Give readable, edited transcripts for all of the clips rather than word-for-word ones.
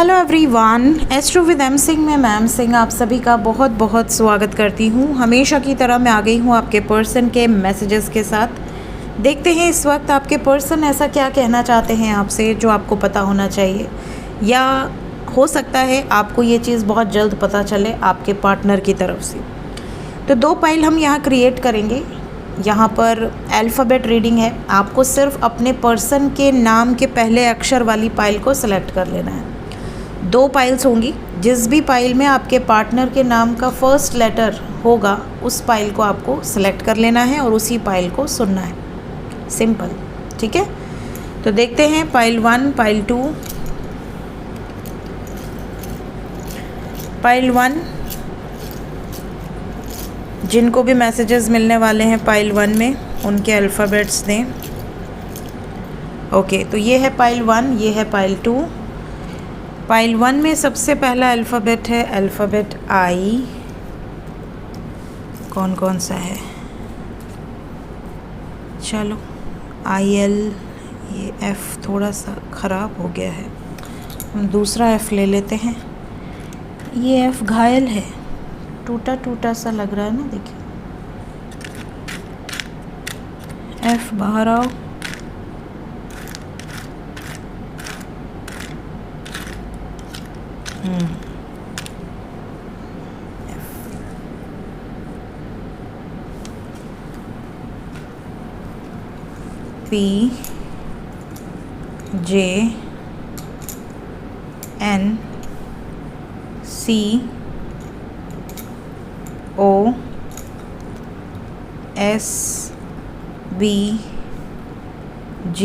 Hello everyone, astro with M Singh में ma'am Singh आप सभी का बहुत बहुत स्वागत करती हूँ। हमेशा की तरह मैं आ गई हूँ आपके पर्सन के मैसेजेस के साथ। देखते हैं इस वक्त आपके पर्सन ऐसा क्या कहना चाहते हैं आपसे जो आपको पता होना चाहिए, या हो सकता है आपको ये चीज़ बहुत जल्द पता चले आपके पार्टनर की तरफ से। तो 2 पाइल हम यहाँ क्रिएट करेंगे। यहाँ पर अल्फ़ाबेट रीडिंग है, आपको सिर्फ अपने पर्सन के नाम के पहले अक्षर वाली पाइल को सिलेक्ट कर लेना है। 2 पाइल्स होंगी, जिस भी पाइल में आपके पार्टनर के नाम का फर्स्ट लेटर होगा उस पाइल को आपको सिलेक्ट कर लेना है और उसी पाइल को सुनना है। सिंपल, ठीक है। तो देखते हैं पाइल 1, पाइल 2, पाइल 1। जिनको भी मैसेजेस मिलने वाले हैं पाइल 1 में उनके अल्फ़ाबेट्स दें। ओके, तो ये है पाइल 1, ये है पाइल 2। पाइल 1 में सबसे पहला अल्फ़ाबेट है अल्फ़ाबेट आई। कौन कौन सा है? चलो IL, ये F थोड़ा सा ख़राब हो गया है, हम दूसरा F ले लेते हैं। ये F घायल है, टूटा टूटा सा लग रहा है ना, देखिए। F बाहर आओ। P J N C O S B G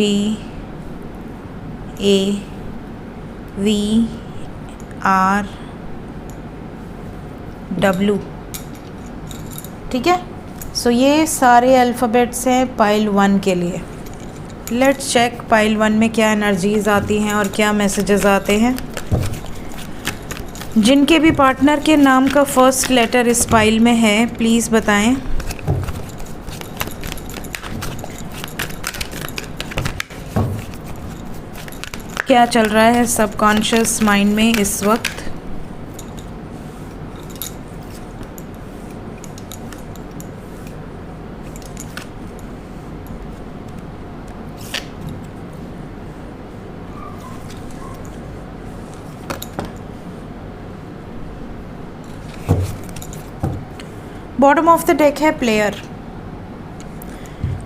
A V R W, ठीक है। सो ये सारे अल्फ़ाबेट्स हैं पाइल 1 के लिए। लेट्स चेक पाइल 1 में क्या एनर्जीज़ आती हैं और क्या मैसेजेस आते हैं। जिनके भी पार्टनर के नाम का फर्स्ट लेटर इस पाइल में है प्लीज़ बताएं। क्या चल रहा है सबकॉन्शियस माइंड में इस वक्त। बॉटम ऑफ द डेक है प्लेयर।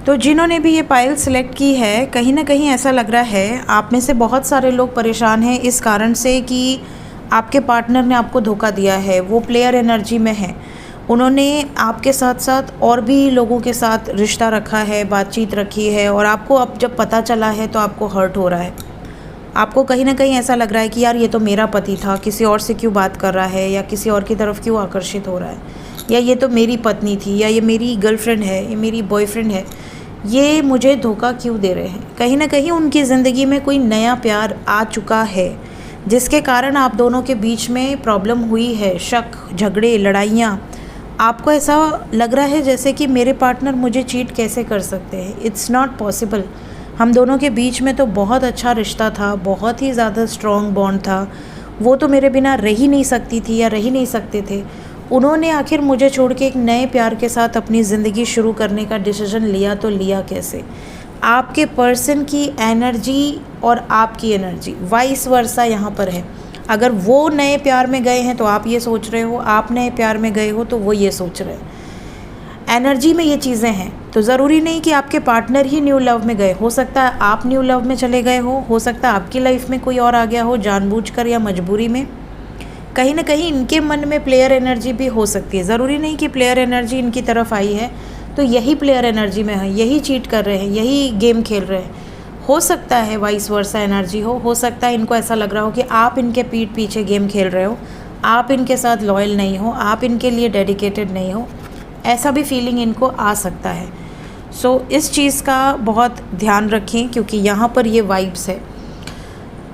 तो जिन्होंने भी ये पाइल सिलेक्ट की है, कहीं ना कहीं ऐसा लग रहा है आप में से बहुत सारे लोग परेशान हैं इस कारण से कि आपके पार्टनर ने आपको धोखा दिया है। वो प्लेयर एनर्जी में है, उन्होंने आपके साथ साथ और भी लोगों के साथ रिश्ता रखा है, बातचीत रखी है, और आपको अब जब पता चला है तो आपको हर्ट हो रहा है। आपको कहीं ना कहीं ऐसा लग रहा है कि यार ये तो मेरा पति था, किसी और से क्यों बात कर रहा है, या किसी और की तरफ क्यों आकर्षित हो रहा है, या ये तो मेरी पत्नी थी, या ये मेरी गर्लफ्रेंड है, ये मेरी बॉयफ्रेंड है, ये मुझे धोखा क्यों दे रहे हैं। कहीं ना कहीं उनकी ज़िंदगी में कोई नया प्यार आ चुका है जिसके कारण आप दोनों के बीच में प्रॉब्लम हुई है, शक, झगड़े, लड़ाइयाँ। आपको ऐसा लग रहा है जैसे कि मेरे पार्टनर मुझे चीट कैसे कर सकते हैं। It's not possible. हम दोनों के बीच में तो बहुत अच्छा रिश्ता था, बहुत ही ज़्यादा स्ट्रॉन्ग बॉन्ड था। वो तो मेरे बिना रह ही नहीं सकती थी या रह ही नहीं सकते थे। उन्होंने आखिर मुझे छोड़ के एक नए प्यार के साथ अपनी ज़िंदगी शुरू करने का डिसीजन लिया, तो लिया कैसे। आपके पर्सन की एनर्जी और आपकी एनर्जी वाइस वर्सा यहाँ पर है। अगर वो नए प्यार में गए हैं तो आप ये सोच रहे हो, आप नए प्यार में गए हो तो वो ये सोच रहे हैं। एनर्जी में ये चीज़ें हैं, तो ज़रूरी नहीं कि आपके पार्टनर ही न्यू लव में गए। हो सकता है आप न्यू लव में चले गए हो सकता है आपकी लाइफ में कोई और आ गया हो, जानबूझकर या मजबूरी में। कहीं ना कहीं इनके मन में प्लेयर एनर्जी भी हो सकती है। ज़रूरी नहीं कि प्लेयर एनर्जी इनकी तरफ आई है तो यही प्लेयर एनर्जी में है, यही चीट कर रहे हैं, यही गेम खेल रहे हैं। हो सकता है वाइस वर्सा एनर्जी हो सकता है इनको ऐसा लग रहा हो कि आप इनके पीठ पीछे गेम खेल रहे हो, आप इनके साथ लॉयल नहीं हो, आप इनके लिए डेडिकेटेड नहीं हो। ऐसा भी फीलिंग इनको आ सकता है। सो इस चीज़ का बहुत ध्यान रखें क्योंकि यहाँ पर ये वाइब्स है।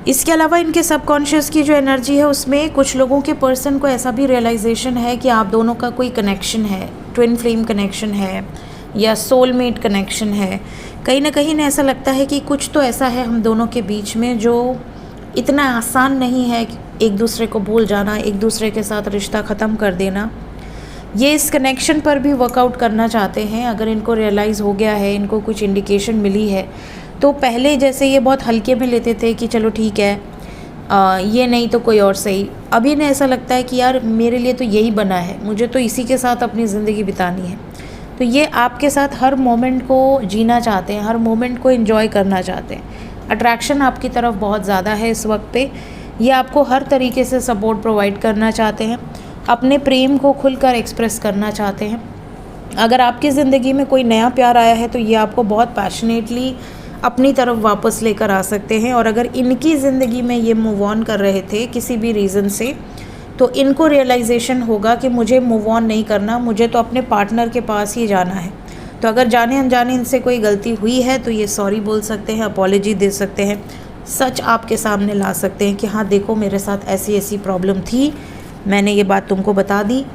इसके अलावा इनके सबकॉन्शियस की जो एनर्जी है उसमें कुछ लोगों के पर्सन को ऐसा भी रियलाइजेशन है कि आप दोनों का कोई कनेक्शन है, ट्विन फ्लेम कनेक्शन है या सोलमेट कनेक्शन है। कहीं ना कहीं इन्हें ऐसा लगता है कि कुछ तो ऐसा है हम दोनों के बीच में जो इतना आसान नहीं है कि एक दूसरे को भूल जाना, एक दूसरे के साथ रिश्ता ख़त्म कर देना। ये इस कनेक्शन पर भी वर्कआउट करना चाहते हैं। अगर इनको रियलाइज़ हो गया है, इनको कुछ इंडिकेशन मिली है, तो पहले जैसे ये बहुत हल्के में लेते थे कि चलो ठीक है, ये नहीं तो कोई और सही। अभी इन्हें ऐसा लगता है कि यार मेरे लिए तो यही बना है, मुझे तो इसी के साथ अपनी ज़िंदगी बितानी है। तो ये आपके साथ हर मोमेंट को जीना चाहते हैं, हर मोमेंट को एंजॉय करना चाहते हैं। अट्रैक्शन आपकी तरफ बहुत ज़्यादा है इस वक्त पे। ये आपको हर तरीके से सपोर्ट प्रोवाइड करना चाहते हैं, अपने प्रेम को खुलकर एक्सप्रेस करना चाहते हैं। अगर आपकी ज़िंदगी में कोई नया प्यार आया है तो ये आपको बहुत पैशनेटली अपनी तरफ वापस लेकर आ सकते हैं। और अगर इनकी ज़िंदगी में ये मूव ऑन कर रहे थे किसी भी रीज़न से, तो इनको रियलाइजेशन होगा कि मुझे मूव ऑन नहीं करना, मुझे तो अपने पार्टनर के पास ही जाना है। तो अगर जाने अनजाने इनसे कोई गलती हुई है तो ये सॉरी बोल सकते हैं, अपॉलॉजी दे सकते हैं, सच आपके सामने ला सकते हैं कि हाँ देखो मेरे साथ ऐसी ऐसी प्रॉब्लम थी, मैंने ये बात तुमको बता दी,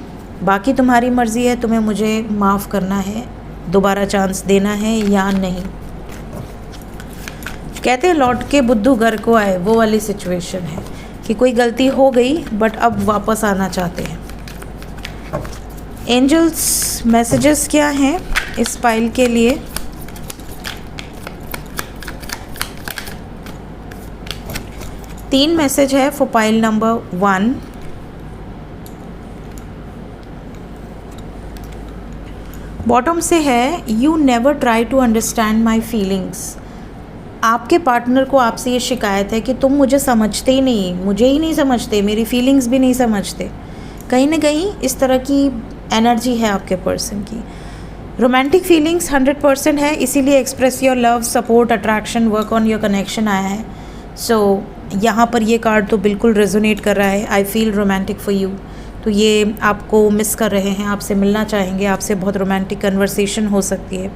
बाकी तुम्हारी मर्ज़ी है, तुम्हें मुझे माफ़ करना है, दोबारा चांस देना है या नहीं। कहते हैं लौट के बुद्धू घर को आए, वो वाली सिचुएशन है कि कोई गलती हो गई बट अब वापस आना चाहते हैं। एंजल्स मैसेजेस क्या हैं इस पाइल के लिए? तीन मैसेज है फॉर पाइल नंबर 1। बॉटम से है, you never try to understand my feelings. आपके पार्टनर को आपसे ये शिकायत है कि तुम मुझे समझते ही नहीं, मुझे ही नहीं समझते, मेरी फीलिंग्स भी नहीं समझते। कहीं ना कहीं इस तरह की एनर्जी है आपके पर्सन की। रोमांटिक फीलिंग्स 100% है, इसीलिए express your love, support, attraction, work on your connection आया है। सो यहाँ पर ये कार्ड तो बिल्कुल रेजोनेट कर रहा है, I feel romantic for you. तो ये आपको मिस कर रहे हैं, आपसे मिलना चाहेंगे, आपसे बहुत रोमांटिक कन्वर्सेशन हो सकती है।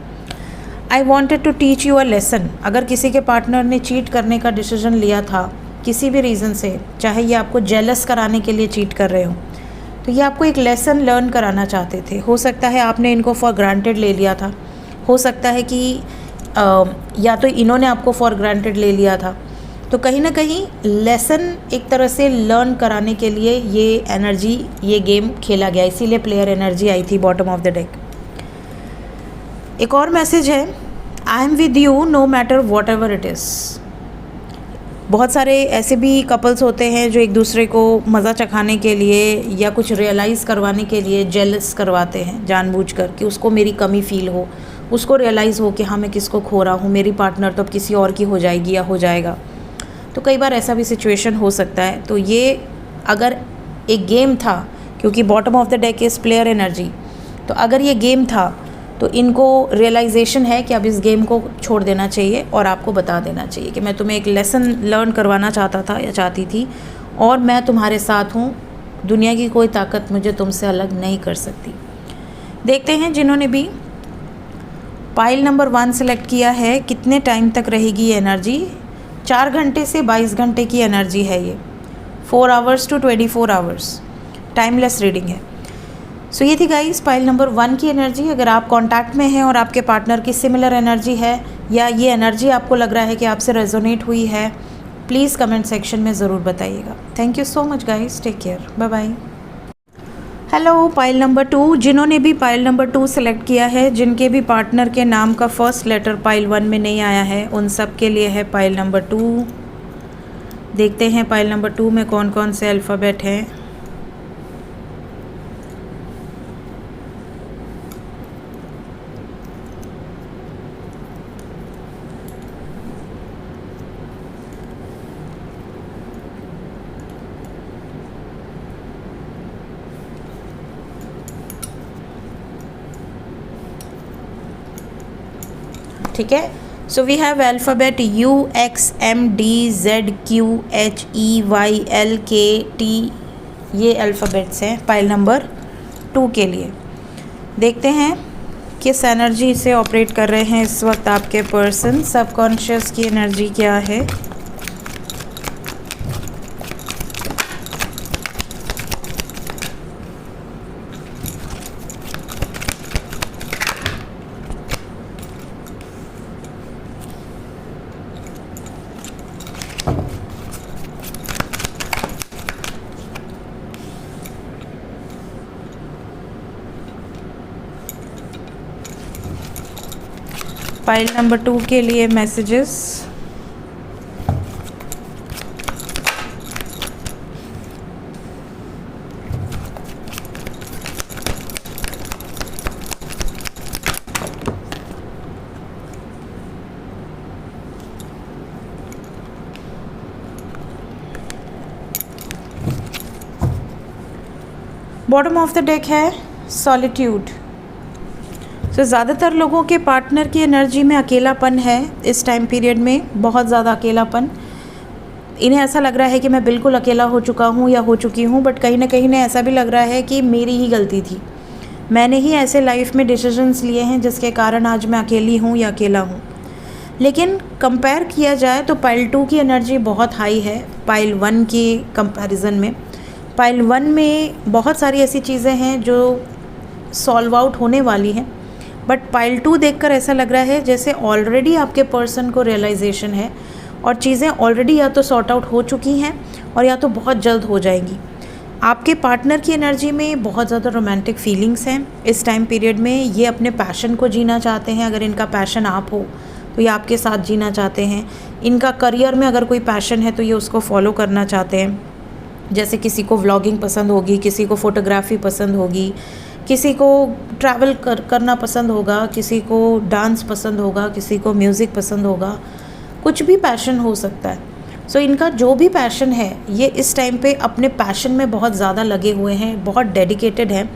I wanted to teach you a lesson. अगर किसी के पार्टनर ने चीट करने का डिसीजन लिया था किसी भी रीज़न से, चाहे ये आपको जेलस कराने के लिए चीट कर रहे हो, तो ये आपको एक लेसन लर्न कराना चाहते थे। हो सकता है आपने इनको फॉर ग्रांटेड ले लिया था, हो सकता है कि या तो इन्होंने आपको फॉर ग्रांटेड ले लिया था। तो कहीं ना कहीं लेसन एक तरह से लर्न कराने के लिए ये एनर्जी, ये गेम खेला गया, इसीलिए प्लेयर एनर्जी आई थी बॉटम ऑफ द डेक। एक और मैसेज है, I am with you know matter what ever it is. बहुत सारे ऐसे भी कपल्स होते हैं जो एक दूसरे को मज़ा चखाने के लिए या कुछ रियलाइज़ करवाने के लिए जेलस करवाते हैं जानबूझकर, कि उसको मेरी कमी फ़ील हो, उसको रियलाइज़ हो कि हाँ मैं किसको खो रहा हूँ, मेरी पार्टनर तो अब किसी और की हो जाएगी या हो जाएगा। तो कई बार ऐसा भी सिचुएशन हो सकता है। तो ये अगर एक गेम था, क्योंकि bottom of the deck is player energy, तो अगर ये गेम था तो इनको रियलाइजेशन है कि अब इस गेम को छोड़ देना चाहिए और आपको बता देना चाहिए कि मैं तुम्हें एक लेसन लर्न करवाना चाहता था या चाहती थी, और मैं तुम्हारे साथ हूँ, दुनिया की कोई ताकत मुझे तुमसे अलग नहीं कर सकती। देखते हैं जिन्होंने भी पाइल नंबर 1 सेलेक्ट किया है, कितने टाइम तक रहेगी ये एनर्जी। 4 घंटे से 22 घंटे की एनर्जी है ये, 4 hours to 24 hours, timeless reading है। सो ये थी गाइस पाइल नंबर 1 की एनर्जी। अगर आप कांटेक्ट में हैं और आपके पार्टनर की सिमिलर एनर्जी है, या ये एनर्जी आपको लग रहा है कि आपसे रेजोनेट हुई है, प्लीज़ कमेंट सेक्शन में ज़रूर बताइएगा। Thank you so much guys, take care, bye bye. Hello pile number 2, जिन्होंने भी पाइल नंबर 2 सेलेक्ट किया है, जिनके भी पार्टनर के नाम का फर्स्ट लेटर पाइल 1 में नहीं आया है, उन सब के लिए है पाइल नंबर 2। देखते हैं पाइल नंबर 2 में कौन कौन से अल्फ़ाबेट हैं। ठीक है, so we have alphabet UXMDZQHEYLKT, ये अल्फ़ाबेट्स हैं पाइल नंबर 2 के लिए। देखते हैं किस एनर्जी से ऑपरेट कर रहे हैं इस वक्त आपके पर्सन, सबकॉन्शियस की एनर्जी क्या है। पाइल नंबर 2 के लिए messages. Bottom of the deck है सॉलिट्यूड। तो ज़्यादातर लोगों के पार्टनर की एनर्जी में अकेलापन है इस टाइम पीरियड में, बहुत ज़्यादा अकेलापन। इन्हें ऐसा लग रहा है कि मैं बिल्कुल अकेला हो चुका हूँ या हो चुकी हूँ, बट कहीं ना कहीं इन्हें ऐसा भी लग रहा है कि मेरी ही गलती थी, मैंने ही ऐसे लाइफ में डिसीजंस लिए हैं जिसके कारण आज मैं अकेली हूँ या अकेला हूँ। लेकिन कंपेयर किया जाए तो पाइल 2 की एनर्जी बहुत हाई है पाइल 1 की कंपैरिजन में। पाइल 1 में बहुत सारी ऐसी चीज़ें हैं जो सॉल्व आउट होने वाली हैं, बट पाइल 2 देखकर ऐसा लग रहा है जैसे ऑलरेडी आपके पर्सन को रियलाइजेशन है और चीज़ें ऑलरेडी या तो सॉर्ट आउट हो चुकी हैं और या तो बहुत जल्द हो जाएंगी। आपके पार्टनर की एनर्जी में बहुत ज़्यादा रोमांटिक फीलिंग्स हैं इस टाइम पीरियड में। ये अपने पैशन को जीना चाहते हैं, अगर इनका पैशन आप हो तो ये आपके साथ जीना चाहते हैं। इनका करियर में अगर कोई पैशन है तो ये उसको फॉलो करना चाहते हैं। जैसे किसी को व्लॉगिंग पसंद होगी, किसी को फ़ोटोग्राफी पसंद होगी, किसी को ट्रैवल करना पसंद होगा, किसी को डांस पसंद होगा, किसी को म्यूज़िक पसंद होगा, कुछ भी पैशन हो सकता है। सो इनका जो भी पैशन है ये इस टाइम पे अपने पैशन में बहुत ज़्यादा लगे हुए हैं, बहुत डेडिकेटेड हैं।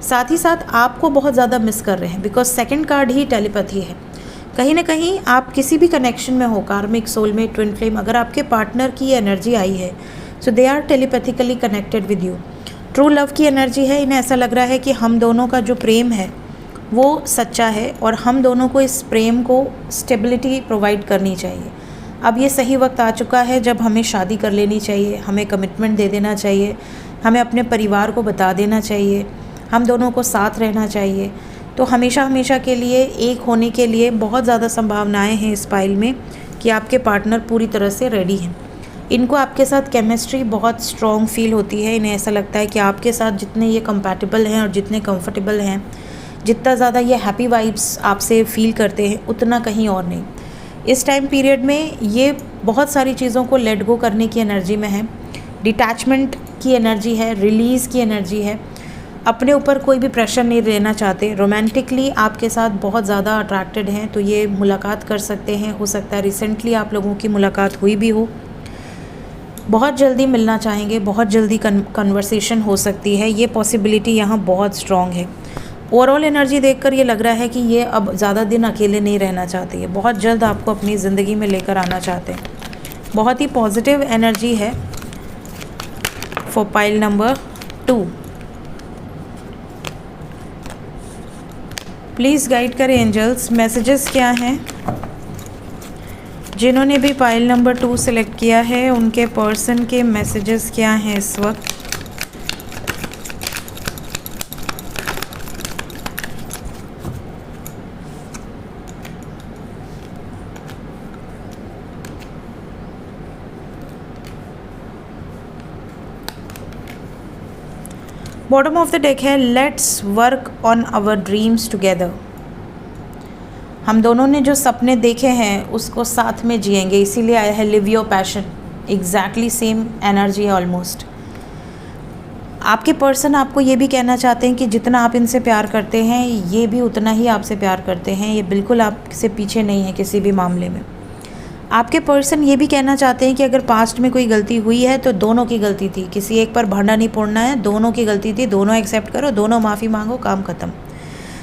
साथ ही साथ आपको बहुत ज़्यादा मिस कर रहे हैं, because second card he telepathy है। कहीं ना कहीं आप किसी भी कनेक्शन में हो, कार्मिक, सोलमेट, ट्विन फ्लेम, अगर आपके पार्टनर की एनर्जी आई है so they are telepathically connected with you. True love की एनर्जी है। इन्हें ऐसा लग रहा है कि हम दोनों का जो प्रेम है वो सच्चा है और हम दोनों को इस प्रेम को स्टेबिलिटी प्रोवाइड करनी चाहिए। अब ये सही वक्त आ चुका है जब हमें शादी कर लेनी चाहिए, हमें कमिटमेंट दे देना चाहिए, हमें अपने परिवार को बता देना चाहिए, हम दोनों को साथ रहना चाहिए। तो हमेशा हमेशा के लिए एक होने के लिए बहुत ज़्यादा संभावनाएं हैं इस पाइल में कि आपके पार्टनर पूरी तरह से रेडी हैं। इनको आपके साथ केमिस्ट्री बहुत स्ट्रॉन्ग फील होती है। इन्हें ऐसा लगता है कि आपके साथ जितने ये कंपैटिबल हैं और जितने कंफर्टेबल हैं, जितना ज़्यादा ये हैप्पी वाइब्स आपसे फील करते हैं, उतना कहीं और नहीं। इस टाइम पीरियड में ये बहुत सारी चीज़ों को लेट गो करने की एनर्जी में है, डिटैचमेंट की एनर्जी है, रिलीज़ की एनर्जी है। अपने ऊपर कोई भी प्रेशर नहीं लेना चाहते। रोमांटिकली आपके साथ बहुत ज़्यादा अट्रैक्टेड हैं, तो ये मुलाकात कर सकते हैं। हो सकता है रिसेंटली आप लोगों की मुलाकात हुई भी हो, बहुत जल्दी मिलना चाहेंगे, बहुत जल्दी कन्वर्सेशन हो सकती है। ये पॉसिबिलिटी यहाँ बहुत स्ट्रॉन्ग है। ओवरऑल एनर्जी देखकर ये लग रहा है कि ये अब ज़्यादा दिन अकेले नहीं रहना चाहते, ये बहुत जल्द आपको अपनी ज़िंदगी में लेकर आना चाहते हैं। बहुत ही पॉजिटिव एनर्जी है for pile number 2। Please guide करें एंजल्स, मैसेजेस क्या हैं। जिन्होंने भी पाइल नंबर 2 सेलेक्ट किया है उनके पर्सन के मैसेजेस क्या हैं इस वक्त। बॉटम ऑफ द डेक है let's work on our dreams together. हम दोनों ने जो सपने देखे हैं उसको साथ में जिएंगे, इसीलिए आया है live your passion. Exactly same energy है ऑलमोस्ट। आपके पर्सन आपको ये भी कहना चाहते हैं कि जितना आप इनसे प्यार करते हैं ये भी उतना ही आपसे प्यार करते हैं, ये बिल्कुल आपसे पीछे नहीं है किसी भी मामले में। आपके पर्सन ये भी कहना चाहते हैं कि अगर पास्ट में कोई गलती हुई है तो दोनों की गलती थी, किसी एक पर भांडा नहीं फोड़ना है, दोनों की गलती थी, दोनों एक्सेप्ट करो, दोनों माफ़ी मांगो, काम ख़त्म।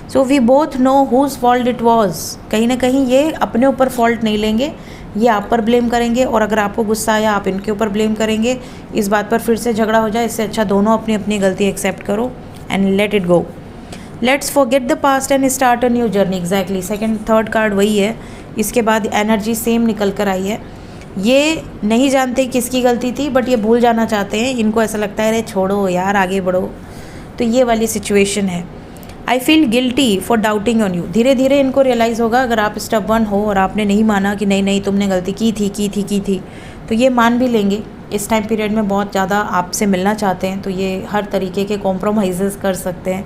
So we both know whose fault it was. कहीं ना कहीं ये अपने ऊपर फॉल्ट नहीं लेंगे, ये आप पर ब्लेम करेंगे, और अगर आपको गुस्सा आया आप इनके ऊपर ब्लेम करेंगे। इस बात पर फिर से झगड़ा हो जाए, इससे अच्छा दोनों अपनी अपनी गलती एक्सेप्ट करो and let it go. Let's forget the past and start a new journey. Exactly second third card वही है। इसके बाद एनर्जी सेम निकल कर आई है। ये नहीं जानते किसकी गलती थी, बट ये भूल जाना चाहते हैं। इनको ऐसा लगता है अरे छोड़ो यार, आगे बढ़ो। तो ये वाली सिचुएशन है। I feel guilty for doubting on you. धीरे धीरे इनको रियलाइज़ होगा, अगर आप स्टेबर्न हो और आपने नहीं माना कि नहीं नहीं तुमने गलती की थी, तो ये मान भी लेंगे इस टाइम पीरियड में बहुत ज़्यादा आपसे मिलना चाहते हैं, तो ये हर तरीके के कॉम्प्रोमाइज़ कर सकते हैं।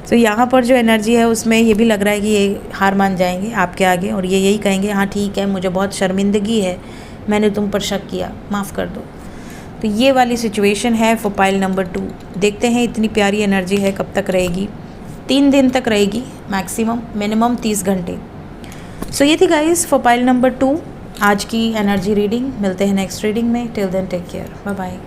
तो यहाँ पर जो एनर्जी है उसमें ये भी लग रहा है कि ये हार मान जाएंगे आपके आगे और ये यही कहेंगे हाँ ठीक है, मुझे बहुत शर्मिंदगी है, मैंने तुम पर शक किया, माफ़ कर दो। तो ये वाली सिचुएशन है फॉर पाइल नंबर 2। देखते हैं इतनी प्यारी एनर्जी है कब तक रहेगी। 3 दिन तक रहेगी मैक्सिमम, मिनिमम 30 घंटे। सो ये थी गाइस फॉर पाइल नंबर 2 आज की एनर्जी रीडिंग। मिलते हैं नेक्स्ट रीडिंग में। Till then take care, bye bye.